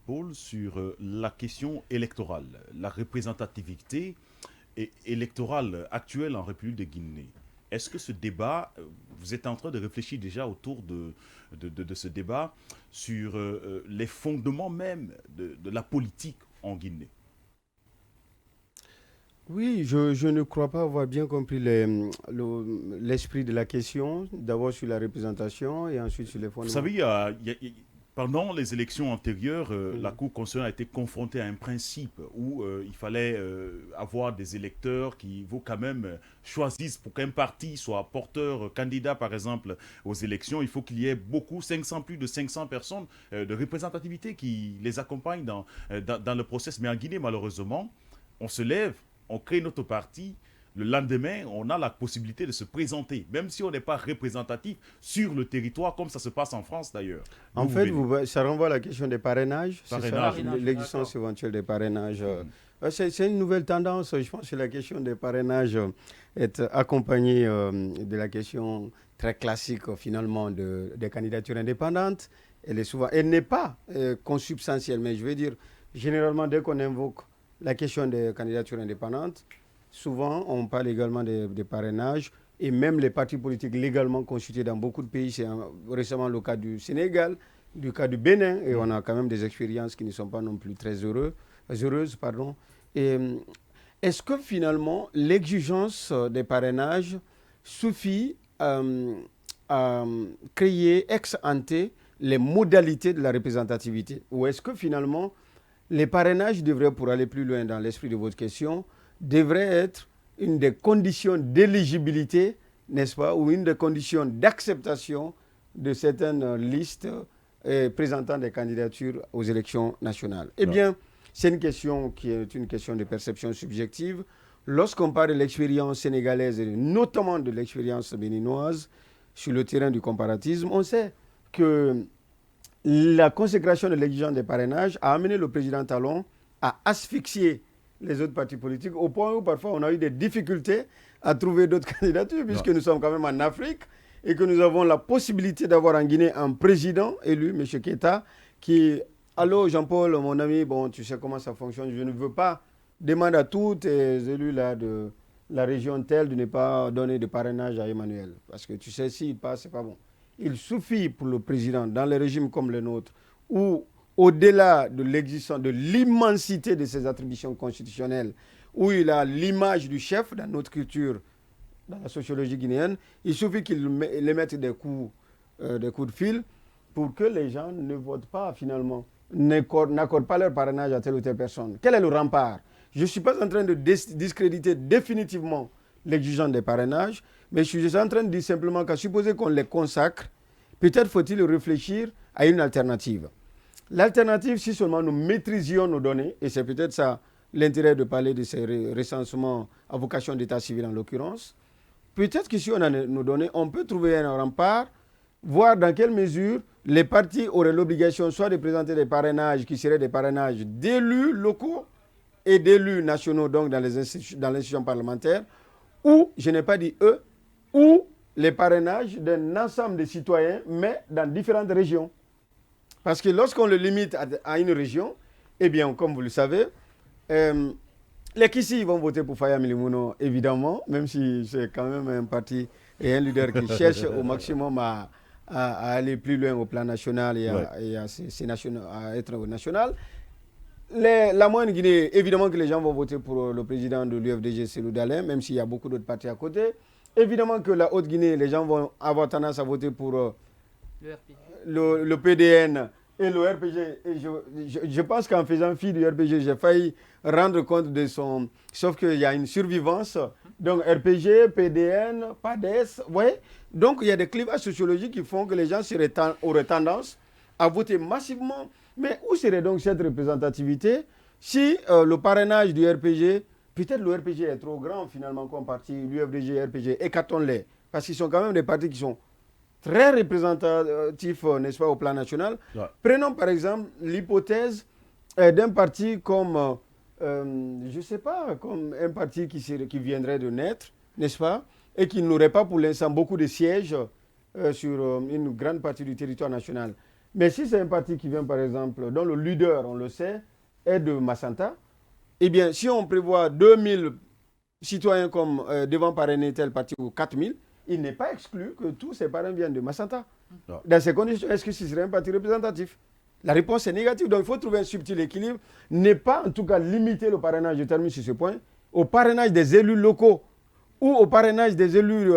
Paul, sur la question électorale, la représentativité électorale actuelle en République de Guinée. Est-ce que ce débat, vous êtes en train de réfléchir déjà autour de ce débat sur les fondements même de la politique en Guinée? Oui, je ne crois pas avoir bien compris l'esprit de la question. D'abord sur la représentation et ensuite sur les Vous fondements. savez, pendant les élections antérieures, la Mhm. Cour constitutionnelle a été confrontée à un principe où il fallait avoir des électeurs qui vont quand même choisissent pour qu'un parti soit porteur, candidat par exemple aux élections, il faut qu'il y ait beaucoup, 500, plus de 500 personnes de représentativité qui les accompagnent dans le process. Mais en Guinée, malheureusement, on se lève, on crée notre parti, le lendemain, on a la possibilité de se présenter, même si on n'est pas représentatif sur le territoire, comme ça se passe en France d'ailleurs, En d'où vous fait, venez. ça renvoie à la question des parrainages, c'est ça, Parrainage, oui. Parrainage, l'existence d'accord. éventuelle des parrainages. Mhm. C'est une nouvelle tendance, je pense que la question des parrainages est accompagnée de la question très classique finalement des candidatures indépendantes. Elle n'est pas consubstantielle, mais je veux dire, généralement, dès qu'on invoque la question des candidatures indépendantes, souvent on parle également des parrainages et même les partis politiques légalement constitués dans beaucoup de pays. C'est récemment le cas du Sénégal, du cas du Bénin, et on Mhm. a quand même des expériences qui ne sont pas non plus très heureuses. Pardon. Et est-ce que finalement l'exigence des parrainages suffit à créer ex ante les modalités de la représentativité? Ou est-ce que finalement les parrainages devraient, pour aller plus loin dans l'esprit de votre question, devraient être une des conditions d'éligibilité, n'est-ce pas, ou une des conditions d'acceptation de certaines listes présentant des candidatures aux élections nationales. Eh Ouais. bien, c'est une question qui est une question de perception subjective. Lorsqu'on parle de l'expérience sénégalaise et notamment de l'expérience béninoise sur le terrain du comparatisme, on sait que la consécration de l'exigence des parrainages a amené le président Talon à asphyxier les autres partis politiques au point où parfois on a eu des difficultés à trouver d'autres candidatures Ouais. puisque nous sommes quand même en Afrique et que nous avons la possibilité d'avoir en Guinée un président élu, M. Keita, qui, allô Jean-Paul, mon ami, bon, tu sais comment ça fonctionne, je ne veux pas demander à tous tes élus là de la région telle de ne pas donner de parrainage à Emmanuel. Parce que tu sais, s'il passe, c'est pas bon. Il suffit pour le président, dans les régimes comme le nôtre, où au-delà de l'existence, de l'immensité de ses attributions constitutionnelles, où il a l'image du chef dans notre culture, dans la sociologie guinéenne, il suffit qu'il les mette des coups de fil pour que les gens ne votent pas finalement, n'accordent pas leur parrainage à telle ou telle personne. Quel est le rempart? Je ne suis pas en train de discréditer définitivement l'exigence des parrainages, mais je suis en train de dire simplement qu'à supposer qu'on les consacre, peut-être faut-il réfléchir à une alternative. L'alternative, si seulement nous maîtrisions nos données, et c'est peut-être ça l'intérêt de parler de ces recensements à vocation d'état civil en l'occurrence, peut-être que si on a nos données, on peut trouver un rempart, voir dans quelle mesure les partis auraient l'obligation soit de présenter des parrainages qui seraient des parrainages d'élus locaux et d'élus nationaux, donc dans l'institution parlementaire, ou, je n'ai pas dit eux, ou les parrainages d'un ensemble de citoyens, mais dans différentes régions. Parce que lorsqu'on le limite à une région, eh bien, comme vous le savez, euh, les Kissi vont voter pour Faya Milimouno, évidemment, même si c'est quand même un parti et un leader qui cherche au maximum à aller plus loin au plan national Ouais. et à être au national. La moyenne Guinée, évidemment que les gens vont voter pour le président de l'UFDG, Cellou Dalein, même s'il y a beaucoup d'autres partis à côté. Évidemment que la Haute-Guinée, les gens vont avoir tendance à voter pour Le RPG. le PDN et le RPG. Et je pense qu'en faisant fi du RPG, j'ai failli rendre compte de son... Sauf qu'il y a une survivance. Donc RPG, PDN, PADES, ouais. Donc il y a des clivages sociologiques qui font que les gens auraient tendance à voter massivement. Mais où serait donc cette représentativité si le parrainage du RPG, peut-être le RPG est trop grand finalement comme parti, l'UFDG, RPG, écartons-les. Parce qu'ils sont quand même des partis qui sont très représentatif, n'est-ce pas, au plan national. Ouais. Prenons par exemple l'hypothèse d'un parti comme, je ne sais pas, comme un parti qui viendrait de naître, n'est-ce pas, et qui n'aurait pas pour l'instant beaucoup de sièges sur une grande partie du territoire national. Mais si c'est un parti qui vient, par exemple, dont le leader, on le sait, est de Massanta, eh bien, si on prévoit 2000 citoyens comme devant parrainer tel parti ou 4000, il n'est pas exclu que tous ces parrains viennent de Massanta. Non. Dans ces conditions, est-ce que ce serait un parti représentatif? La réponse est négative. Donc il faut trouver un subtil équilibre. Ne pas en tout cas limiter le parrainage, je termine sur ce point, au parrainage des élus locaux ou au parrainage des élus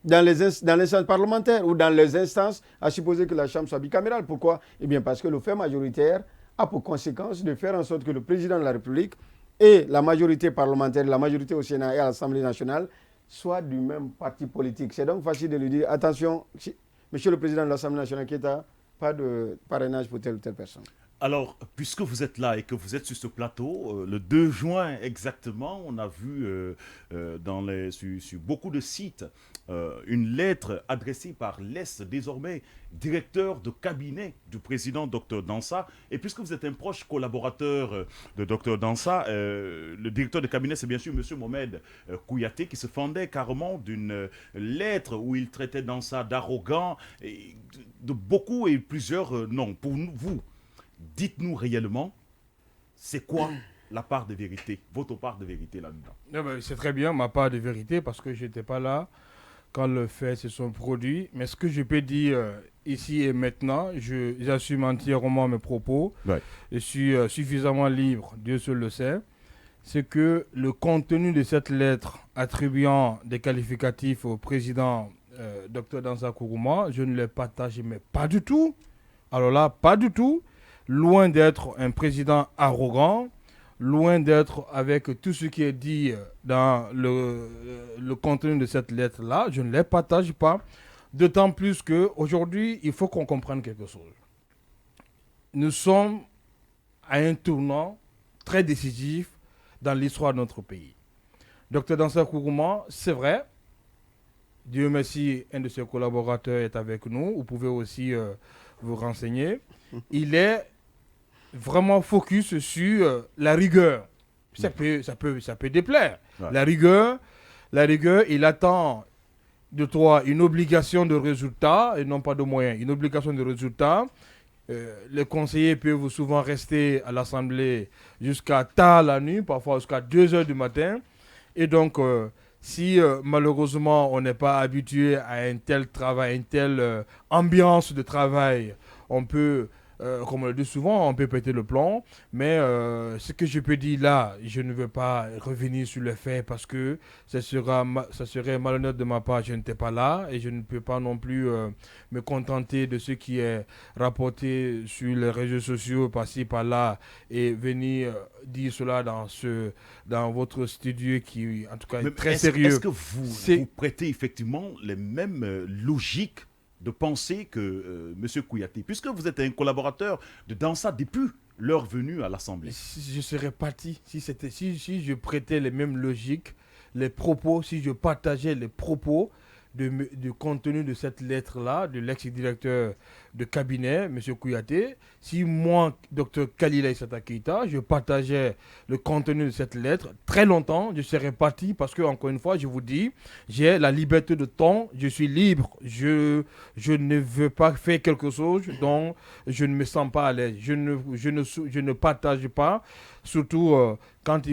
dans l'instance parlementaire ou dans les instances, à supposer que la Chambre soit bicamérale. Pourquoi? Eh bien parce que le fait majoritaire a pour conséquence de faire en sorte que le président de la République et la majorité parlementaire, la majorité au Sénat et à l'Assemblée nationale soient du même parti politique. C'est donc facile de lui dire, attention, monsieur le président de l'Assemblée nationale Keita, pas de parrainage pour telle ou telle personne. Alors, puisque vous êtes là et que vous êtes sur ce plateau, le 2 juin exactement, on a vu sur beaucoup de sites une lettre adressée par l'Est, désormais directeur de cabinet du président Dr Dansa. Et puisque vous êtes un proche collaborateur de Dr Dansa, le directeur de cabinet, c'est bien sûr M. Mohamed Kouyaté, qui se fendait carrément d'une lettre où il traitait Dansa d'arrogant, et de beaucoup et plusieurs noms. Pour vous, dites-nous réellement, c'est quoi la part de vérité, votre part de vérité là-dedans? C'est très bien ma part de vérité parce que je n'étais pas là quand le fait se sont produits. Mais ce que je peux dire ici et maintenant, j'assume entièrement mes propos. Ouais. Je suis suffisamment libre, Dieu seul le sait. C'est que le contenu de cette lettre attribuant des qualificatifs au président Dr Dansa Kourouma, je ne le partage mais pas du tout. Alors là, pas du tout. Loin d'être un président arrogant, loin d'être avec tout ce qui est dit dans le contenu de cette lettre-là, je ne les partage pas. D'autant plus qu'aujourd'hui, il faut qu'on comprenne quelque chose. Nous sommes à un tournant très décisif dans l'histoire de notre pays. Dr Dansa Kourouma, c'est vrai, Dieu merci, un de ses collaborateurs est avec nous, vous pouvez aussi vous renseigner. Il est vraiment focus sur la rigueur. Ça peut déplaire. Ouais. La rigueur, il attend de toi une obligation de résultat et non pas de moyens. Une obligation de résultat. Les conseillers peuvent souvent rester à l'Assemblée jusqu'à tard la nuit, parfois jusqu'à 2 heures du matin. Et donc, si malheureusement on n'est pas habitué à un tel travail, une telle ambiance de travail, on peut... comme on le dit souvent, on peut péter le plomb, mais ce que je peux dire là, je ne veux pas revenir sur le fait parce que ça serait malhonnête de ma part, je n'étais pas là et je ne peux pas non plus me contenter de ce qui est rapporté sur les réseaux sociaux par-ci, par-là et venir dire cela dans votre studio qui, en tout cas, est très sérieux. Est-ce que vous prêtez effectivement les mêmes logiques de penser que M. Kouyaté, puisque vous êtes un collaborateur de Dansa depuis leur venue à l'Assemblée? Je serais parti, si je prêtais les mêmes logiques, les propos, si je partageais les propos du contenu de cette lettre-là, de l'ex-directeur de cabinet, M. Kouyaté, si moi, Dr Khalila Issata Keita, je partageais le contenu de cette lettre, très longtemps, je serais parti parce que, encore une fois, je vous dis, j'ai la liberté de ton, je suis libre, je ne veux pas faire quelque chose dont je ne me sens pas à l'aise, je ne partage pas, surtout quand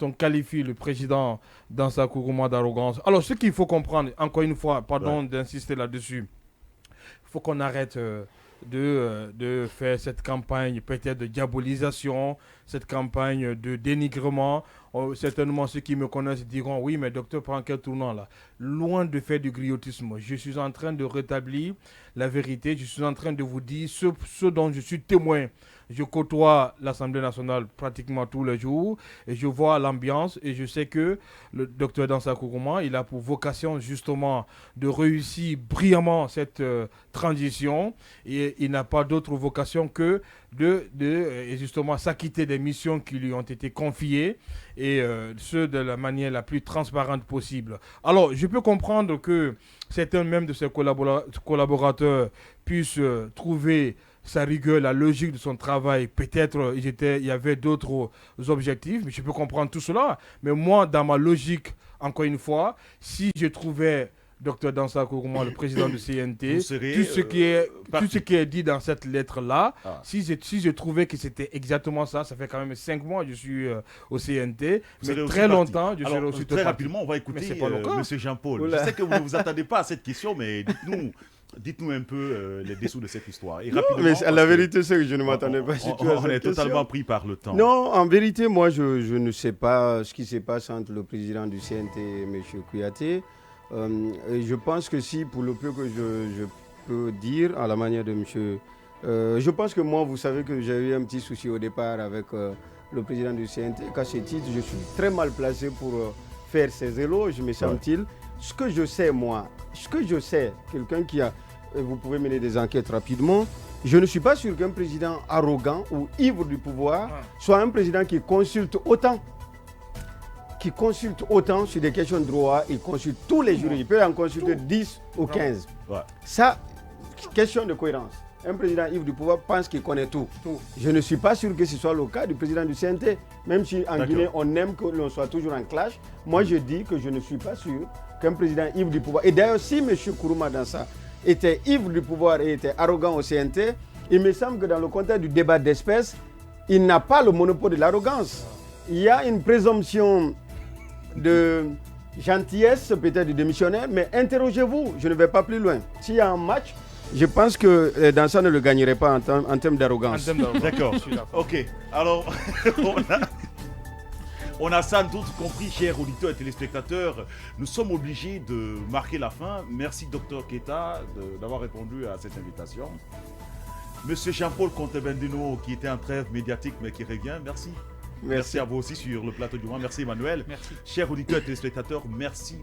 on qualifie le président Dansa Kourouma d'arrogance. Alors, ce qu'il faut comprendre, encore une fois, pardon d'insister là-dessus, il faut qu'on arrête de faire cette campagne peut-être de diabolisation, cette campagne de dénigrement. Certainement, ceux qui me connaissent diront, oui, mais docteur, prend quel tournant là? Loin de faire du griotisme, je suis en train de rétablir la vérité, je suis en train de vous dire ce dont je suis témoin. Je côtoie l'Assemblée nationale pratiquement tous les jours et je vois l'ambiance et je sais que le docteur Dansa Kourouma, il a pour vocation justement de réussir brillamment cette transition et il n'a pas d'autre vocation que de justement s'acquitter des missions qui lui ont été confiées et ce de la manière la plus transparente possible. Alors, je peux comprendre que certains même de ses collaborateurs puissent trouver sa rigueur, la logique de son travail, peut-être il y avait d'autres objectifs, mais je peux comprendre tout cela. Mais moi, dans ma logique, encore une fois, si je trouvais Dr Dansa Kourouma, le président du CNT, serez, tout ce qui est dit dans cette lettre-là, si je trouvais que c'était exactement ça, ça fait quand même 5 mois que je suis au CNT, mais très longtemps, je serai aussi très rapidement, on va écouter M. Jean-Paul. Je sais que vous ne vous attendez pas à cette question, mais dites-nous un peu les dessous de cette histoire. Et rapidement, mais la vérité, c'est que je ne m'attendais pas. On est totalement pris par le temps. Non, en vérité, moi, je ne sais pas ce qui se passe entre le président du CNT et M. Kouyaté. Et je pense que si, pour le peu que je peux dire, à la manière de M. Je pense que moi, vous savez que j'ai eu un petit souci au départ avec le président du CNT. Qu'à ce titre, je suis très mal placé pour faire ces éloges, me semble-t-il. Ce que je sais, quelqu'un qui a... Vous pouvez mener des enquêtes rapidement. Je ne suis pas sûr qu'un président arrogant ou ivre du pouvoir soit un président qui consulte autant sur des questions de droit. Il consulte tous les jurys. Il peut en consulter 10 ou 15. Ça, question de cohérence. Un président ivre du pouvoir pense qu'il connaît tout. Je ne suis pas sûr que ce soit le cas du président du CNT. Même si en Guinée, on aime que l'on soit toujours en clash. Moi, je dis que je ne suis pas sûr qu'un président ivre du pouvoir... Et d'ailleurs, si M. Kourouma Dansa était ivre du pouvoir et était arrogant au CNT, il me semble que dans le contexte du débat d'espèces, il n'a pas le monopole de l'arrogance. Il y a une présomption de gentillesse, peut-être du démissionnaire, mais interrogez-vous, je ne vais pas plus loin. S'il y a un match, je pense que Dansa ne le gagnerait pas en termes d'arrogance. D'accord. Ok. Alors, on a sans doute compris, chers auditeurs et téléspectateurs. Nous sommes obligés de marquer la fin. Merci, Dr Keita, d'avoir répondu à cette invitation. Monsieur Jean-Paul Contebendino, qui était en trêve médiatique, mais qui revient, merci. Merci à vous aussi sur le plateau du mois. Merci, Emmanuel. Merci. Chers auditeurs et téléspectateurs, merci.